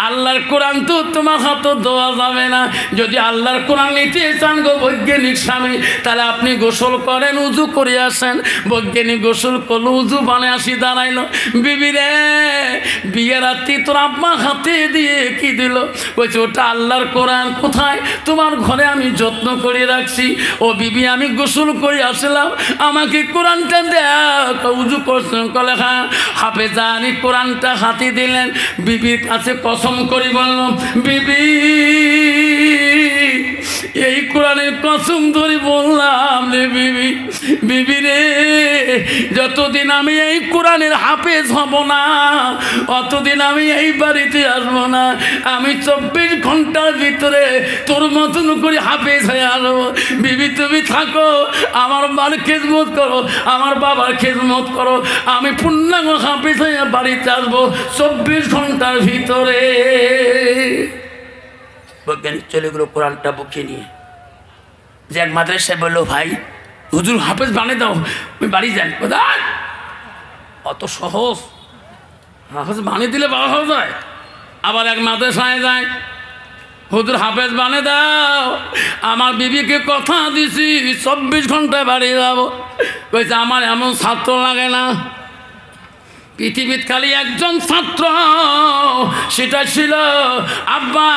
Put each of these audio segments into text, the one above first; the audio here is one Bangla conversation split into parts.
আল্লাহর কোরআন তো তোমার হাতে দেওয়া যাবে না। যদি আল্লাহর কোরআন নিতে চান গো বৈজ্ঞানিক স্বামী, তাহলে আপনি গোসল করেন, উজু করে আসেন। বৈজ্ঞানিক গোসল করলো, উজু বানে আসি দাঁড়াইলো, বিবি রে বিয়ে রাত্রি তোর আব্বা হাতে দিয়ে কি দিল? বলছে ওটা আল্লাহর কোরআন। কোথায়? তোমার ঘরে আমি যত্ন করে রাখছি। ও বিবি আমি গোসল করে আসলাম, আমাকে কোরআনটা দেখ। উজু করছেন? কলে হ্যাঁ। হাফেজানি কোরআনটা হাতে দিলেন। বিবির কাছে কসম করে বললাম, বিবি এই কোরআনের কসম ধরে বললাম রে বিবি, বিবি রে যতদিন আমি এই কোরআনের হাফেজ হব না, অতদিন আমি এই বাড়িতে আসবো না। আমি 24 ঘন্টার ভিতরে তোর মতন করে হাফেজ হয়ে আসবো। বিবি তুমি থাকো, আমার মার খেদমত করো, আমার বাবার খেদমত করো, আমি পূর্ণাঙ্গ হাফেজ হয়ে বাড়িতে আসবো 24 ঘন্টার ভিতরে। বৈজ্ঞানিক চলে গেলো কোরআনটা বুকে নিয়ে। যে এক মাদ্রাসায় বললো, ভাই হুজুর হাফেজ বানিয়ে দাও, ওই বাড়ি যান। কোথায়? অত সহজ? হাফেজ বানিয়ে দিলে ভালো হয়ে যায়। আবার এক মাদ্রাসায় যায়, হুজুর হাফেজ বানিয়ে দাও, আমার বিবিকে কথা দিছি 24 ঘন্টায় বাড়ি যাবো। কইছে আমার এমন ছাত্র লাগে না, পৃথিবীর খালি একজন ছাত্র, সেটা ছিল আব্বা,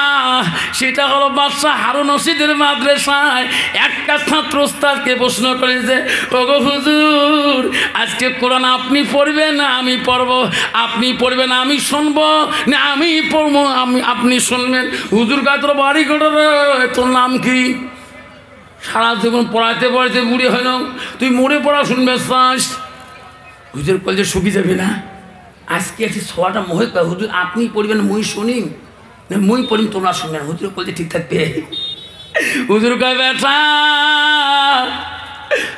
সেটা হলো বাদশাহ হারুন রশিদের মাদ্রাসায়। একটা ছাত্র ওস্তাদকে প্রশ্ন করেছে, ওগো হুজুর আজকে কোরআন আপনি পড়বেন না আমি পড়বো? আপনি পড়বেন আমি শুনবো, না আমি পড়বো আপনি শুনবেন? হুজুর কাছে তোর বাড়ি কোটা রে, তোর নাম কি? সারা জীবন পড়াইতে পড়াইতে বুড়ি হইল, তুই মরে পড়া শুনবে চাস? হুজুর বলছে শুকি যাবে না, আজকে একটি ছোয়াটা মহে কয় হুজুর আপনি পড়বেন মুই শুনিম, না মুই পড়িম তোমরা শুনবেন? হুজুর বলছে ঠিক থাকবে। হুজুর কয় বেটা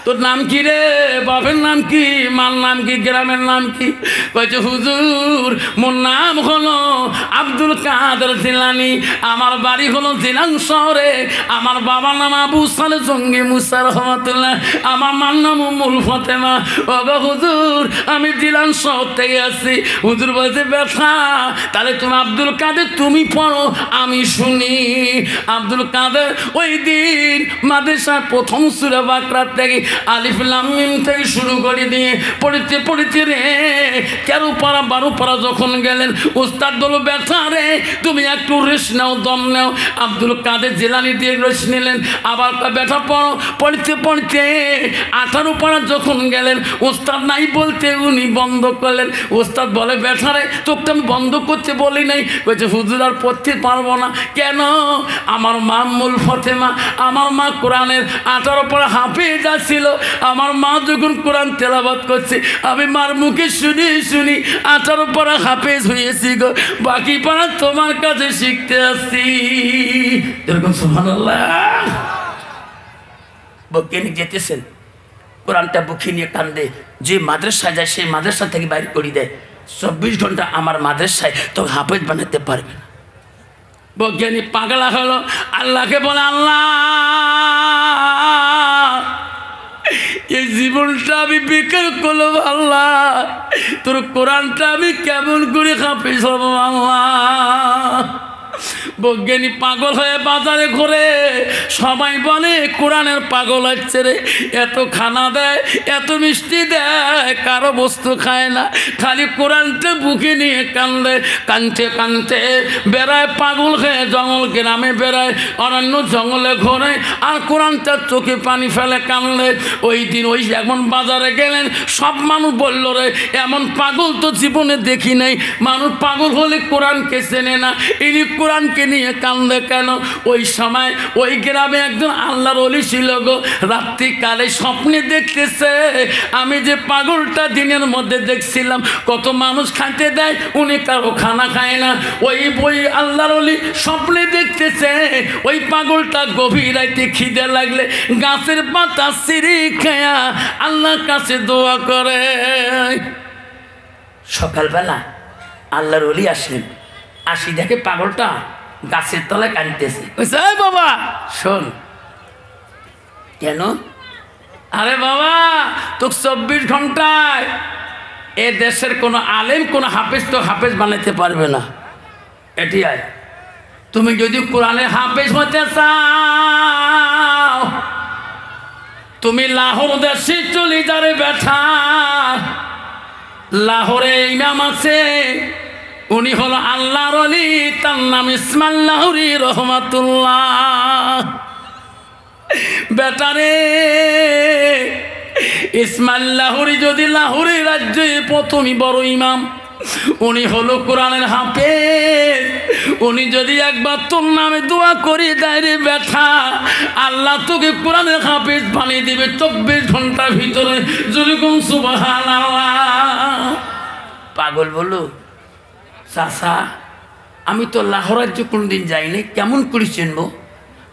তোর নাম কি রে? বাপের নাম কি? মার নাম কি? গ্রামের নাম কি? কয়েছে হুজুর মোর নাম হলো আব্দুল কাদের জিলানি, আমার বাড়ি হলো জিলান শহরে, আমার বাবার নাম আবু সালে জঙ্গি মুসা রহমতুল্লাহ, আমার মার নাম উম্মুল ফাতেমা। ওগো হুজুর আমি জিলান শহর থেকে আসছি। হুজুর বলছে বেটা তাহলে তুমি আব্দুল কাদের তুমি পড়ো আমি শুনি। আব্দুল কাদের ওই দিন মাদ্রাসার প্রথম সূরা বাকরা থেকে আলিফ লাম মিম থেকে শুরু করে দিয়ে পড়িতে পড়িতে রে 13 পারা 12 পারা যখন গেলেন, উস্তাদ বলল ব্যথা রে তুমি একটু রেস্ট নাও, দম নাও। আব্দুল কাদের জিলানি দিয়ে রেস্ট নিলেন, আবার ব্যথা পড়ো। পড়িতে পড়িতে 18 পারা যখন গেলেন, উস্তাদ নাই বলতে উনি বন্ধ করলেন। উস্তাদ বলে ব্যথা রে তোকে আমি বন্ধ করতে বলি নাই। বলছে হুজুর আর পড়তে পারবো না। কেন? আমার মা উম্মুল ফাতেমা, আমার মা কোরআনের 18 পারা হাফেজ ছিল। আমার মা যখন কোরআন তেলাওয়াত করছে আমি মার মুখে শুনি শুনি 18 পারা হাফেজ হয়েছি গো, বাকি পারা তোমার কাছে শিখতে আসছি। এরকম সুবহানাল্লাহ। বৈজ্ঞানিক যেতেছেন কোরআনটা বুকে নিয়ে কান্দে, যে মাদ্রাসায় যায় সেই মাদ্রাসা থেকে বাইরে করে দেয়। 24 ঘন্টা আমার মাদ্রাসায় তো হাফেজ বানাতে পারবে না। বৈজ্ঞানিক পাগলা হলো, আল্লাহকে বলে আল্লাহ এই জীবনটা আমি বেকার করলাম, আল্লাহ তোর কোরআনটা আমি কেমন করে হাফেজ হব আল্লাহ। বৈজ্ঞানিক পাগল হয়ে বাজারে ঘুরে, সবাই বলে কোরআনের পাগল হচ্ছে রে, এত খানা দেয় এত মিষ্টি দেয় কারো বস্তু খায় না, খালি কোরআনটা বুকে নিয়ে কান্দে। কানতে কানতে বেড়ায় পাগল হয়ে জঙ্গল গ্রামে বেড়ায়, অরণ্য জঙ্গলে ঘোরে আর কোরআনটার চোখে পানি ফেলে কান্দে। ওই দিন ওই এমন বাজারে গেলেন, সব মানুষ বলল রে এমন পাগল তো জীবনে দেখি নাই, মানুষ পাগল হলে কোরআনকে চেনে না, ইনি কোরআনকে নিয়ে কান্দে কেন? ওই সময় ওই গ্রামে একজন আল্লাহর ওলি ছিল গো, রাত্রিকালে স্বপ্নে দেখতেছে আমি যে পাগলটা দিনের মধ্যে দেখছিলাম কত মানুষ খাইতে দেয় উনি কারো খানা খায় না। ওই বই আল্লাহর ওলি স্বপ্নে দেখতেছে ওই পাগলটা গভীর রাতে খিদে লাগলে গাছের পাতা ছিঁড়ে খায়া আল্লাহর কাছে দোয়া করে। সকালবেলা আল্লাহর ওলি আসলেন, আসি দেখে পাগলটা গাছের তলায় কাঁদতেছে। বাবা শোন। কেন? আরে বাবা তোকে 24 ঘন্টায় এ দেশের কোনো আলেম কোনো হাফেজ তো হাফেজ বানাইতে পারবে না। এটি আয়। তুমি যদি কোরআনে হাফেজ হতে চাও, তুমি লাহোর দেশে চলে যাবে বেটা। লাহোরে ইমাম আছে, উনি হলো আল্লাহর ওলি, তার নাম ইসমাইল লাহোরী রহমাতুল্লাহ। বেটারে, ইসমাইল লাহোরী যদি লাহোরে রাজ্যে প্রথমই বড় ইমাম, উনি হলো কোরআনের হাফেজ। উনি যদি একবার তোর নামে দোয়া করে দেয় রে বেটা, আল্লাহ তোকে কোরআনের হাফেজ বানিয়ে দিবে 24 ঘন্টার ভিতরে। যেরকম সুবহানাল্লাহ। পাগল বলো চাচা, আমি তো লাহোর রাজ্য কোনদিন যাইনি, কেমন করে চিনবো?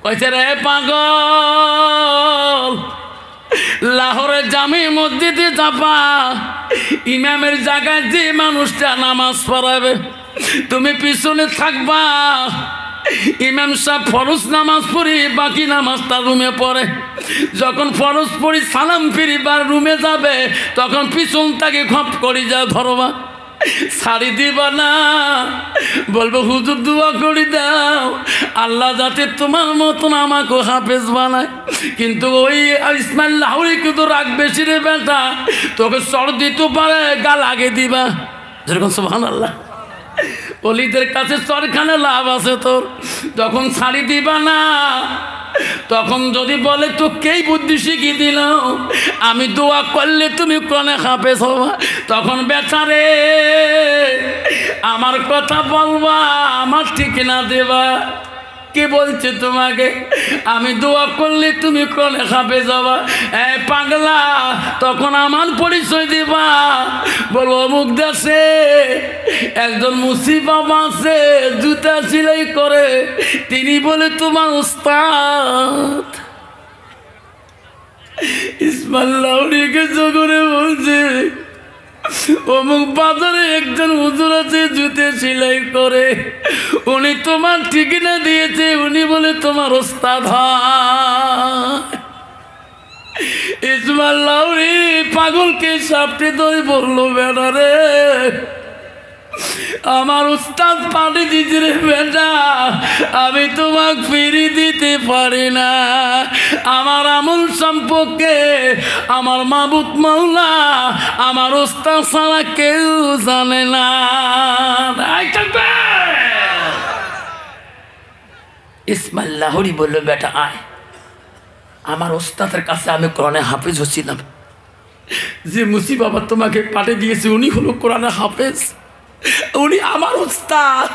কইছে রে পাগল, লাহোরের জামে মসজিদে যাবা, ইমামের জায়গায় যে মানুষটা নামাজ পড়াবে তুমি পিছনে থাকবা। ইমাম সাহেব ফরজ নামাজ পড়ি, বাকি নামাজ তার রুমে পড়ে। যখন ফরজ পড়ি সালাম ফিরিবার রুমে যাবে, তখন পিছন তাকে খপ করে যা ধরবা, ছাড়ি দিবা না। বলবো হুজুর দোয়া করে দাও আল্লাহ যাতে তোমার মতন আমাকে হাফেজ বানায়। কিন্তু ওই ইসমাইল লাহোরী কিন্তু রাগ বেশি রে বেটা, তোকে চড় দিতে পারে, গাল আগে দিবা। যেরকম সুবহানাল্লাহ। অলিদের কাছে চরখানে লাভ আছে তোর, তখন ছাড়ি দিবা না। তখন যদি বলে তো কেই বুদ্ধি শিখিয়ে দিল, আমি দোয়া করলে তুমি কোরআনে হাফেজ হবা, তখন বেচারে আমার কথা বলবা, আমার ঠিকানা দেবা। কে বলছে তোমাকে আমি দোয়া করলে তুমি কোরআনে হাফেজ হবা? এ পাগলা, তখন আমার পরিচয় দিবা। বলবো অমুক দেশে একজন মুসি বাবা আছে, জুতা সেলাই করে, তিনি বলে তোমার উস্তাদ। ইসমাইল লাহোরীকে জগরে বলছে অমুক বাজারে একজন হুজুর আছে, জুতে সেলাই করে, উনি তোমার ঠিকানা দিয়েছে, উনি বলে তোমার ওস্তাদ হয়। ইসমাইল লাহোরী পাগলকে সাপটে ধরে বললো বেটা রে, আমার উস্তাদ পানি দিতে রে বেটা, আমি তোমাকে ফিরি দিতে পারি না। আমার আমল সম্পর্কে আমার মাবুদ মাওলা আমার উস্তাদ ছাড়া কেউ জানে না। ইসমাইল লাহোরী বলল বেটা আয়, আমার ওস্তাদের কাছে আমি কোরআনে হাফেজ হচ্ছিলাম, যে মুসি বাবা তোমাকে পাঠিয়ে দিয়েছে উনি হলো কোরআনে হাফেজ, উনি আমার উস্তাদ।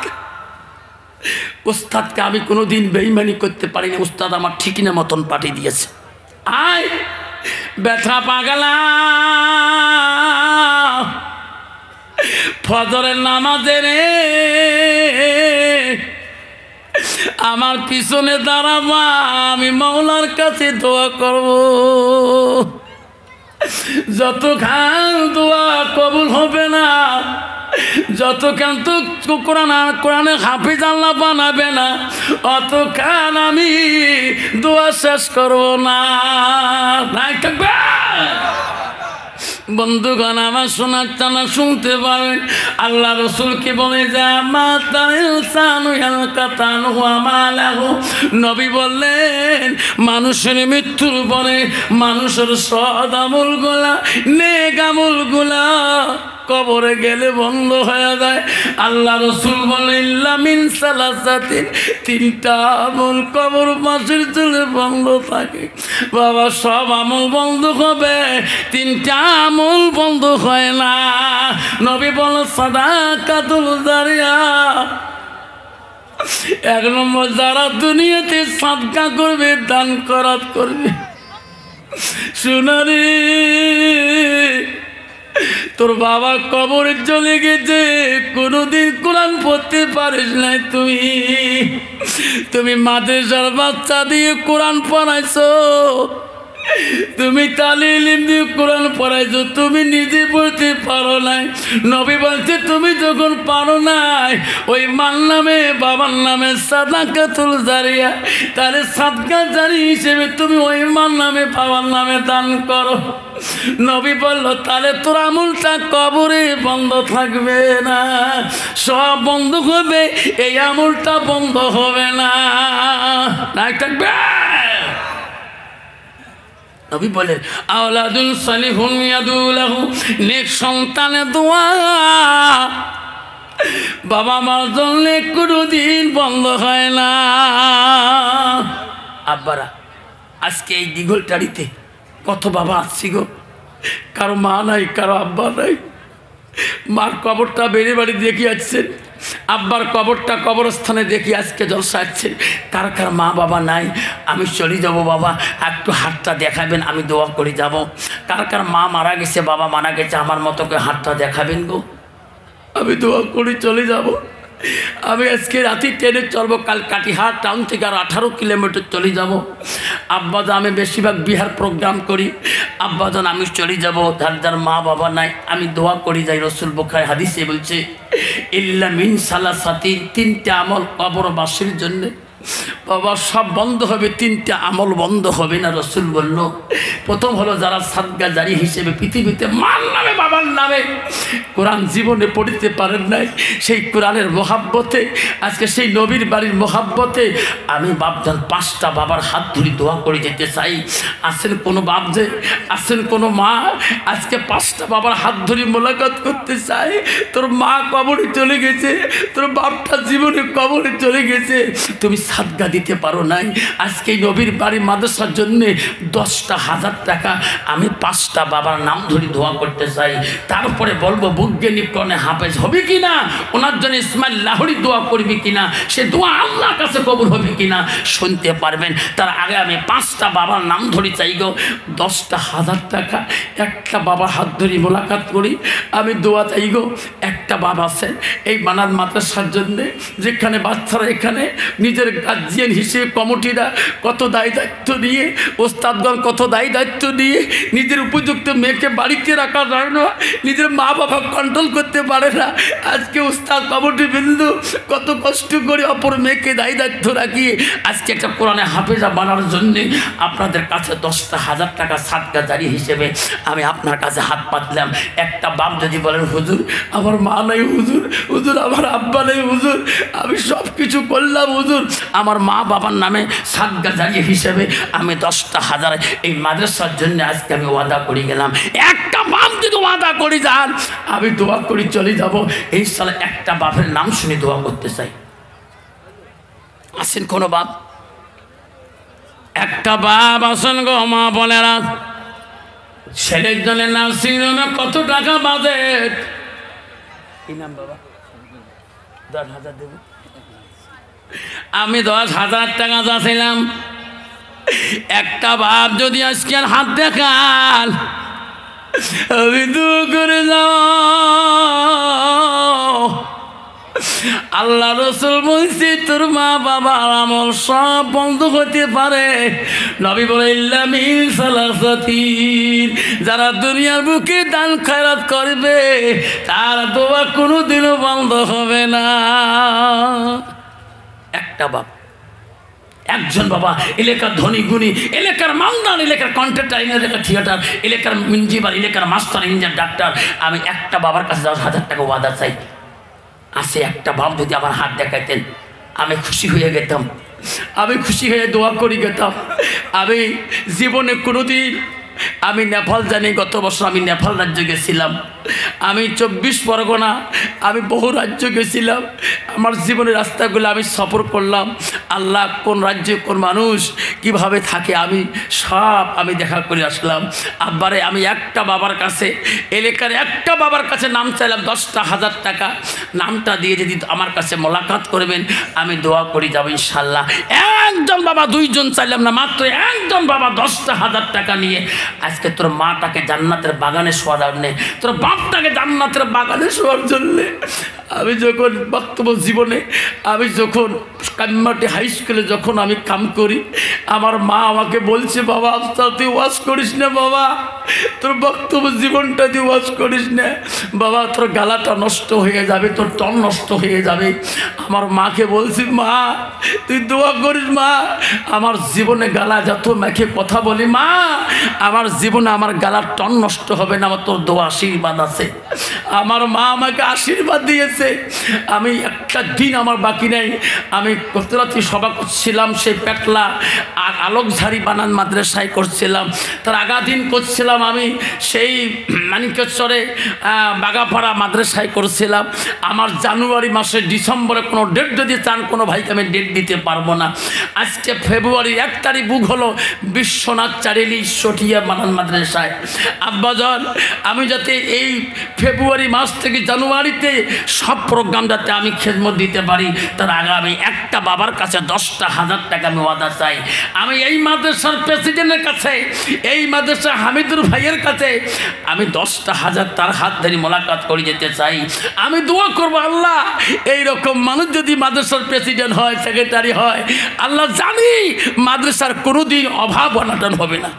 উস্তাদকে আমি কোনোদিন বেঈমানি করতে পারিনি, উস্তাদ আমার ঠিকিনা মতন পাঠিয়ে দিয়েছে। আয় ব্যথা পাগলা, ফজরের নামাজে রে আমার পিছনে দাঁড়াবা, আমি মাওলার কাছে দোয়া করব। যতক্ষণ দোয়া কবুল হবে না, যতক্ষণ তো কোরআনে হাফিজ আল্লাহ বানাবে না, অতক্ষণ আমি দোয়া শেষ করবো না। বন্ধুগণ আমার শোনার টানা শুনতে পারেন, আল্লাহ রসুলকে বলে নবী বললেন মানুষের মৃত্যুর পরে মানুষের সৎ আমল গুলা, নেক আমল গুলা কবরে গেলে বন্ধ হয়ে যায়। আল্লাহ রসুল বলেন মিন সালাসাতিন, তিনটা আমল কবর মাসের চলে বন্ধ থাকে। বাবা সব আমল বন্ধ হবে, তিনটা আমল বন্ধ হয় না। নবী বল সাদাকাতুল জারিয়া, এক নম্বর যারা দুনিয়াতে সাদকা করবে, দান খয়রাত করবে। শুনারে তোর বাবা কবরে চলে গেছে, কোনোদিন কোরআন পড়তে পারিস নাই, তুমি মাদ্রাসার বাচ্চা দিয়ে কোরআন পড়াইছো, তুমি তালিম দিয়ে কোরআন পড়াইছো, তুমি নিজে পড়তে পারো নাই। নবী বলছে তুমি যখন পারো নাই, ওই মার নামে বাবার নামে সাদাকাতুল জারিয়া, তাহলে সাদকা জারি হিসেবে তুমি ওই মার নামে বাবার নামে দান করো। নবী বলল তাহলে তোর আমলটা কবরে বন্ধ থাকবে না, সব বন্ধ হবে, এই আমলটা বন্ধ হবে না, না থাকবে। নবী বলেন আওলাদুল সালিহুন ইয়াদুলাহু, নেক সন্তানের দোয়া বাবা মার জন্য কোনোদিন বন্ধ হয় না। আব্বারা আজকে এই দিঘলটারিতে কত বাবা আসছি গো, কারো মা নাই, কারো আব্বা নাই। মার কবরটা বেড়ে বাড়ি দেখে আসছেন, আব্বার কবরটা কবরস্থানে দেখি আজকে জলসা আসছে। কার কার মা বাবা নাই, আমি চলে যাব বাবা, একটু হাতটা দেখাবেন, আমি দোয়া করে যাব। কার কার মা মারা গেছে, বাবা মারা গেছে, আমার মতো করে হাতটা দেখাবেন গো, আমি দোয়া করে চলে যাব। আমি আজকে রাতে ট্রেনে চলবো, কাল কাটিহাট টাউন থেকে আর 18 কিলোমিটার চলে যাব। আব্বাজান আমি বেশিরভাগ বিহার প্রোগ্রাম করি, আব্বাজান আমি চলে যাব, যার যার মা বাবা নাই আমি দোয়া করি যাই। রসুল বুখারী হাদিসে বলছে ইল্লা মিন সালাসাতিন, 3টে আমল কবরবাসীর জন্যে বাবা সব বন্ধ হবে, 3টে আমল বন্ধ হবে না। রসুল বলল প্রথম হলো যারা সাদকা জারি হিসেবে পৃথিবীতে মার নামে বাবার নামে কোরআন জীবনে পড়তে পারেন নাই, সেই কোরআনের মোহাব্বতে আজকে সেই নবীর বাড়ির মোহাব্বতে আমি বাপজান 5টা বাবার হাত ধরে দোয়া করে যেতে চাই। আসেন কোনো বাপ যে, আসেন কোনো মা, আজকে 5টা বাবার হাত ধরে মোলাকাত করতে চাই। তোর মা কবরে চলে গেছে, তোর বাপটা জীবনে কবরে চলে গেছে, তুমি সাদকা দিতে পারো নাই। আজকে নবীর বাড়ি মাদ্রাসার জন্যে 10,000 টাকা আমি 5টা বাবার নাম ধরে দোয়া করতে চাই। তারপরে বলবো বৈজ্ঞানিক কর্ণে হাফেজ হবে কিনা, ওনার জন্য ইসমাইল লাহোরি দোয়া করবি কিনা, সে দোয়া আল্লাহর কাছে কবুল হবে কিনা শুনতে পারবেন। তার আগে আমি 5টা বাবার নাম ধরে চাই গো, 10,000 টাকা একটা বাবার হাত ধরে মোলাকাত করি, আমি দোয়া চাই গো। একটা বাবা আছে এই বানার মাদ্রাসার জন্যে, যেখানে বাচ্চারা এখানে নিজের গার্জিয়ান হিসেবে কমিটিরা কত দায় দায়িত্ব নিয়ে, ওস্তাদগণ কত দায় দায়িত্ব নিয়ে নিজের উপযুক্ত মেয়েকে বাড়িতে রাখা যায় না, নিজের মা বাবা কন্ট্রোল করতে পারে না। আজকে ওস্তাদ কমিটি বিন্দু কত কষ্ট করে অপর মেয়েকে দায় দায়িত্ব রাখিয়ে আজকে একটা কোরআনে হাফেজা বানার জন্যে আপনাদের কাছে 10,000 টাকা সাদকা জারি হিসেবে আমি আপনার কাছে হাত পাতলাম। একটা বাপ যদি বলেন হুজুর আমার মা নাই, হুজুর হুজুর আমার আব্বা নেই, হুজুর আমি সব কিছু করলাম, হুজুর আমার মা বাবার নামে সাদকা জারি হিসেবে আমি 10,000 এই মাদ্রাসার জন্য আজকে আমি ওয়াদা করে গেলাম। একটা বাপ যদি ওয়াদা করে যান আমি দোয়া করে চলে যাব। এই সালে একটা বাপের নাম শুনে দোয়া করতে চাই। আসেন কোনো বাপ, একটা বাপ আসেন গো মা বোনেরা, ছেলের জন্য নার্সিং হোমে কত টাকা বাজেট? কি নাম বাবা? 10,000 দেব। আমি 10,000 টাকা চাচ্ছিলাম। একটা বাপ যদি আজকে হাত দেখান আমি দু করে যাও। আল্লাহ রসুল বলছি তোর মা বাবার আমল সব বন্ধ হতে পারে। নবী বলে ইল্লা মিন সালাসাতিন, যারা দুনিয়ার বুকে দান খয়রাত করবে তার দোয়া কোনোদিনও বন্ধ হবে না। একটা বাপ, একজন বাবা, এলাকার ধনী গুণী, এলাকার মামদান, এলাকার কন্ট্রাক্টর, এলাকার থিয়েটার, এলাকার মিঞ্জিবার, এলাকার মাস্টার, ইঞ্জিনিয়ার, ডাক্তার, আমি একটা বাবার কাছে 10,000 টাকা ওয়াদা চাই। আসে একটা বাপ যদি আমার হাত দেখাইতেন আমি খুশি হয়ে যেতাম, আমি খুশি হয়ে দোয়া করে যেতাম। আমি জীবনে কোনোদিন আমি নেপাল জানি, গত বছর আমি নেপাল রাজ্য গেছিলাম, আমি 24 পরগনা, আমি বহু রাজ্য গেছিলাম। আমার জীবনের রাস্তাগুলো আমি সফর করলাম। আল্লাহ কোন রাজ্যে কোন মানুষ কিভাবে থাকে আমি সব আমি দেখা করে আসলাম। আব্বারে আমি একটা বাবার কাছে, এলাকার একটা বাবার কাছে নাম চাইলাম 10,000 টাকা। নামটা দিয়ে যদি আমার কাছে মোলাকাত করবেন আমি দোয়া করি যাব ইনশাল্লাহ। একজন বাবা, 2জন চাইলাম না, মাত্র একজন বাবা 10,000 টাকা নিয়ে আজকে তোর মাটাকে জান্নাতের বাগানে শোয়ার জন্যে, তোর বাপটাকে জান্নাতের বাগানে শোয়ার জন্যে আমি যখন বক্তব্য জীবনে আমি যখন কান্নাটি হাই স্কুলে যখন আমি কাম করি, আমার মা আমাকে বলছে, বাবা আফসার তুই ওয়াজ করিস না বাবা, তোর বক্তব্য জীবনটা তুই ওয়াজ করিস না বাবা, তোর গালাটা নষ্ট হয়ে যাবে, তোর টন নষ্ট হয়ে যাবে। আমার মাকে বলছি, মা তুই দোয়া করিস মা, আমার জীবনে গালা যত মেখে কথা বলি মা, আমার জীবনে আমার গালার টন নষ্ট হবে না, আমার তোর দোয়া আশীর্বাদ আছে। আমার মা আমাকে আশীর্বাদ দিয়েছে। আমি একটা দিন আমার বাকি নেই। আমি গতরাত্রি সভা করছিলাম সেই পেটলা আলোকঝাড়ি বানান মাদ্রাসায় করছিলাম, তার আগা দিন করছিলাম আমি সেই মানিকেশ্বরে বাগাপাড়া মাদ্রাসায় করছিলাম। আমার জানুয়ারি মাসে ডিসেম্বরে কোনো ডেট যদি চান কোনো ভাইকে আমি ডেট দিতে পারবো না। আজকে ফেব্রুয়ারির 1 তারিখ বুক হলো বিশ্বনাথ চারেলি সঠিয়া বানান মাদ্রাসায়। আব্বাজান আমি যাতে এই ফেব্রুয়ারি মাস থেকে জানুয়ারিতে সব প্রোগ্রাম যাতে আমি খেদমত দিতে পারি, তার আগে আমি একটা বাবার কাছে 10,000 টাকা আমি ওয়াদা চাই। আমি এই মাদ্রাসার প্রেসিডেন্টের কাছে, এই মাদ্রাসা হামিদুর ভাইয়ের কাছে আমি 10,000 তার হাত ধরে মোলাকাত করে যেতে চাই। আমি দোয়া করবো, আল্লাহ এইরকম মানুষ যদি মাদ্রাসার প্রেসিডেন্ট হয়, সেক্রেটারি হয়, আল্লাহ জানি মাদ্রাসার কোনোদিন অভাব অনাটন হবে না।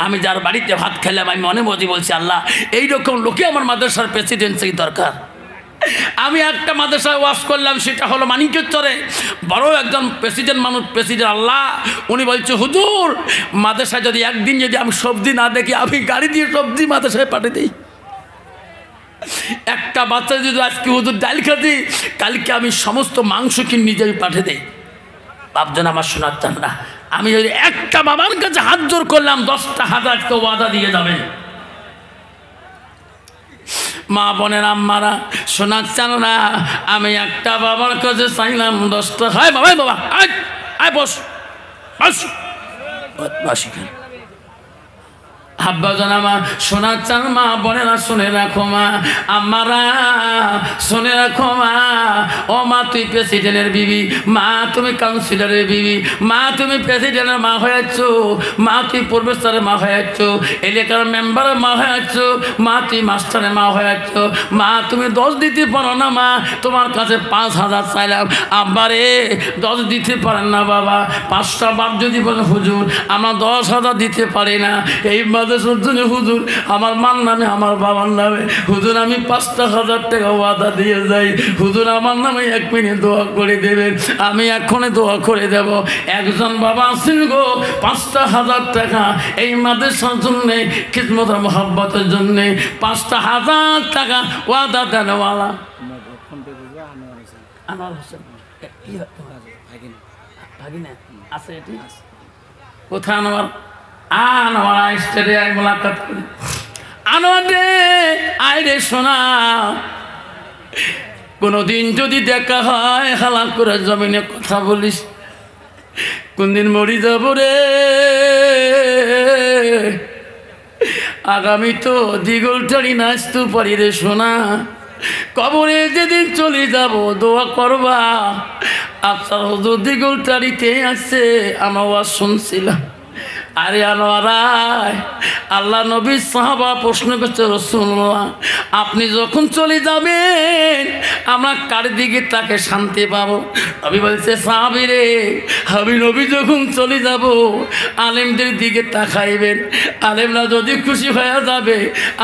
আমি যার বাড়িতে ভাত খেলাম আমি মনে মনে বলছি, আল্লাহ এইরকম লোকে আমার মাদ্রাসার প্রেসিডেন্সি দরকার। আমি একটা মাদ্রাসায় ওয়াজ করলাম, সেটা হলো মানিকেশ্বরে, বড় একজন প্রেসিডেন্ট মানুষ, প্রেসিডেন্ট আল্লাহ, উনি বলছে হুজুর মাদ্রাসায় যদি একদিন যদি আমি সবজি না দেখি, আমি গাড়ি দিয়ে সবজি মাদ্রাসায় পাঠিয়ে দিই। একটা বাচ্চা যদি আজকে হুজুর ডাল খাতি, কালকে আমি সমস্ত মাংস কিনে নিজে পাঠিয়ে দিই। বাপজন আমার শোনার চান না, আমি যদি একটা বাবার কাছে হাত জোর করলাম 10,000 তো ওয়াদা দিয়ে যাবেন। মা বোনের আম্মারা শোনার চান না, আমি একটা বাবার কাছে চাইলাম 10টা। হয় বাবা, বাবা আয় আয় বস বস বসি। আব্বাজান আমার শোনার চান, মা বোনেরা শুনে রাখো, মা আমারা শুনে রাখো, মা ও মা তুই প্রেসিডেন্টের বিবি, মা তুমি কাউন্সিলরের বিবি, মা তুমি প্রেসিডেন্টের মা হয়েছ, মা তুই প্রফেসরের মা হয়েছ, এলাকার মেম্বারের মা হয়েছ, মা তুই মাস্টারের মা হয়েছ, মা তুমি 10 দিতে পারো না, মা তোমার কাছে 5,000 চাইলাম। আব্বারে 10 দিতে পারেন না বাবা, 5টা বাপ যদি বলে হুজুর আমরা 10,000 দিতে পারি না, এই হুজুর আমার মার নামে আমার বাবার নামে হুজুর আমি 5,000 টাকা ওয়াদা দিয়ে যাই, হুজুর আমার নামে 1 মিনিট দোয়া করে দেবেন, আমি এখনই দোয়া করে দেব। একজন বাবা আছেন গো, 5,000 টাকা এই মাদ্রাসার জন্যে, খিদমতের মোহাব্বতের জন্যে 5,000 টাকা ওয়াদা দেনওয়ালা আনোয়ার হোসেন ভাগিনা আছে, এটি কোথায় আনোয়ার? আনোয়ার স্টেডে আয় মোলাকাত করি। আনোয়ার রে আয় রে শোনা, কোনদিন যদি দেখা হয় হালাল করে জমিনে কথা বলিস, কোনদিন মরি যাব রে, আগামী তো দিগলটারি নাচতে পারি রে শোনা, কবরে যেদিন চলে যাব দোয়া করবা। আচ্ছা হুজুর দিগলটারিতে আসছে, আমার ওয়াজ শুনছিলাম। আরে আনোয়ারায় আল্লাহ নবী সাহাবা প্রশ্ন করছে, রাসূলুল্লাহ আপনি যখন চলে যাবেন আমরা কার দিকে তাকে শান্তি পাবো? নবী বলছে, সাহাবী রে আমি নবী যখন চলে যাব আলেমদের দিকে তাকাইবেন, আলেমরা যদি খুশি হয়ে যাবে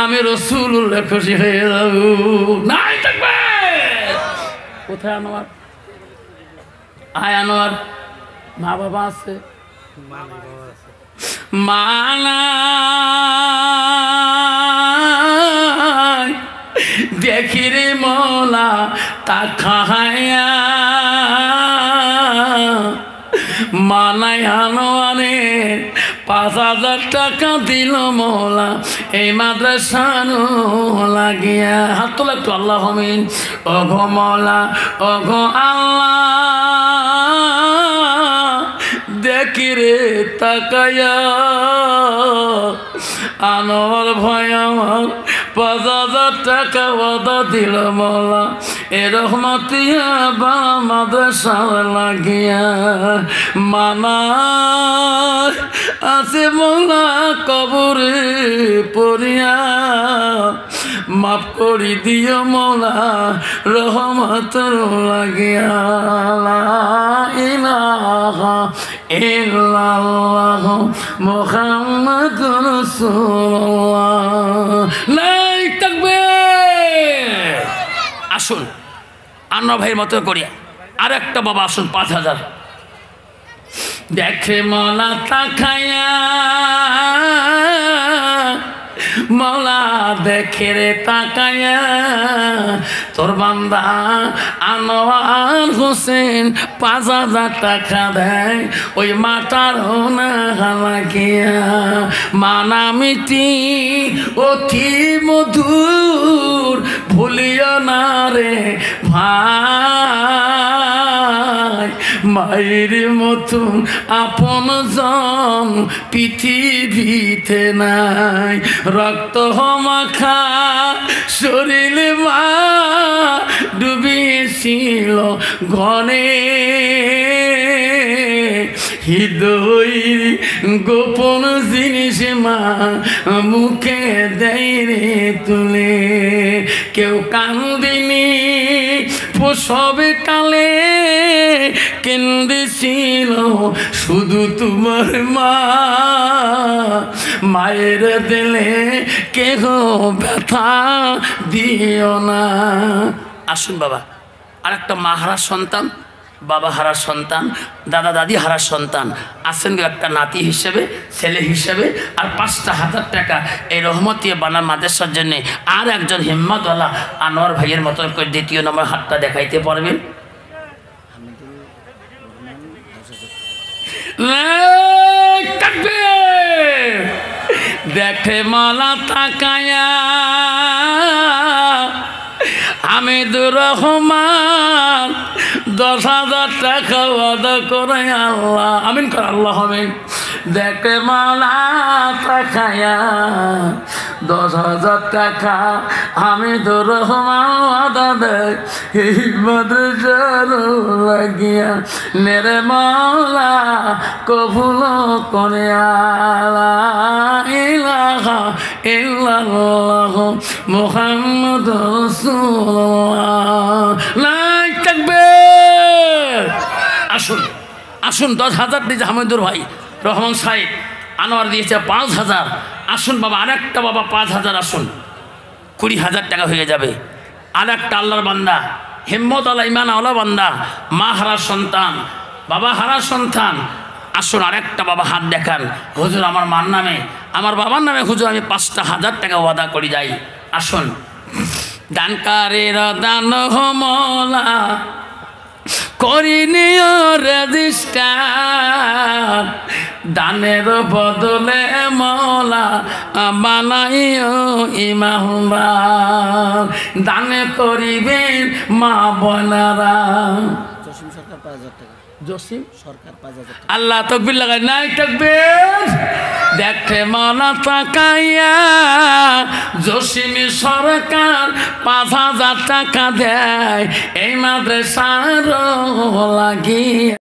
আমি রাসূলুল্লাহ খুশি হয়ে যাব। নাই থাকবে কোথায় আনোয়ার? আয় আনোয়ার, মা বাবা আছে? মানা দেখি রে মৌলা তাকায়া, মানায় আনোয়ারের 5,000 টাকা দিল মৌলা এই মাদ্রাসানো লাগিয়া। হাত তোলা একটু, আল্লাহ আমিন। ওগো মৌলা ওগো আল্লাহ দেখি রে তাকায়া, আনোয়ার ভয় আমার 5,000 টাকা ওয়াদা দিল মৌলা এ রহমতিয়া বা মাদ্রাসা লাগিয়া। মানা আছে মৌলা কবরে পড়িয়া, মাফ করি দিও মৌলা রহমত লাগিয়া লা ইলাহা ইল্লাল্লাহ মুহাম্মাদুর রাসূলুল্লাহ নাই তাকবীর। আসুন আন্না ভাইয়ের মতো করি আর একটা বাবা আসুন 5000 দেখে মৌলা তাকায়া মৌলা দেখে রে তাকায়া তোর বান্দা আনোয়ার হোসেন 5000 টাকা দেয় ওই মাতার হোনা হালাকিয়া মানা মিটি অতি মধুর ভুলিও না রে ভাই মায়ের মতন আপন জন পৃথিবীতে নাই রক্ত মাখা শরীর মা ডুবিয়েছিল ঘনে হৃদয় গোপন জিনিস মা মুখে দেয় রে তুলে কেউ কান্দিনি প্রসবে কালে কেন্দেছিল শুধু তোমার মা মায়ের দিলে কেহ ব্যথা দিও না। আসুন বাবা আর একটা মা হারার সন্তান বাবা হারার সন্তান দাদা দাদি হারার সন্তান আসেন একটা নাতি হিসেবে ছেলে হিসেবে আর 5000 টাকা এই রহমতিয়া বানার মাদ্রাসার জন্যে আর একজন হিম্মতওয়ালা আনোয়ার ভাইয়ের মতন করে 2 নম্বর হাতটা দেখাইতে পারবেন। দেখে মালা তাকায়া হামিদুর রহমান 10,000 টাকা ওয়াদা করে আল্লাহ আমিন কর আল্লাহ আমিন। দেখে মালা তাকায়া 10,000 টাকা হামিদুর রহমান ওয়াদা দেয় এই মাদ্রাসার লাগিয়া নেরে মাওলা কবুল করে লা ইলাহা ইল্লাল্লাহ মুহাম্মাদুর রাসূলুল্লাহ লা তাকবীর। আসুন আসুন 10,000 দিয়েছে হামিদুর ভাই রহমান সাহেব আনোয়ার দিয়েছে 5,000। আসুন বাবা আরেকটা বাবা 5,000 আসুন 20,000 টাকা হয়ে যাবে। আরেকটা আল্লাহর বান্দা হিম্মত আল্লাহ ইমান আল্লাহ বান্দা মা হারার সন্তান বাবা হারার সন্তান আসুন আরেকটা বাবা হাত দেখান হুজুর আমার মার নামে আমার বাবার নামে হুজুর আমি 5,000 টাকা ওয়াদা করি যাই। আসুন দানকারের দান মওলা করিনিও রেজিস্টার দানের বদলে মওলা বানাইও ইমামবার দানে করিবেন মা বোনেরা। জসিম সরকার 5,000 টাকা জসিম সরকার 5,000 টাকা আল্লাহ তাকবীর লাগায় নাই তাকবীর। দেখে মালা তাকাইয়া জসিম সরকার 5,000 টাকা দেয় এই মাদ্রাসার লাগিয়া।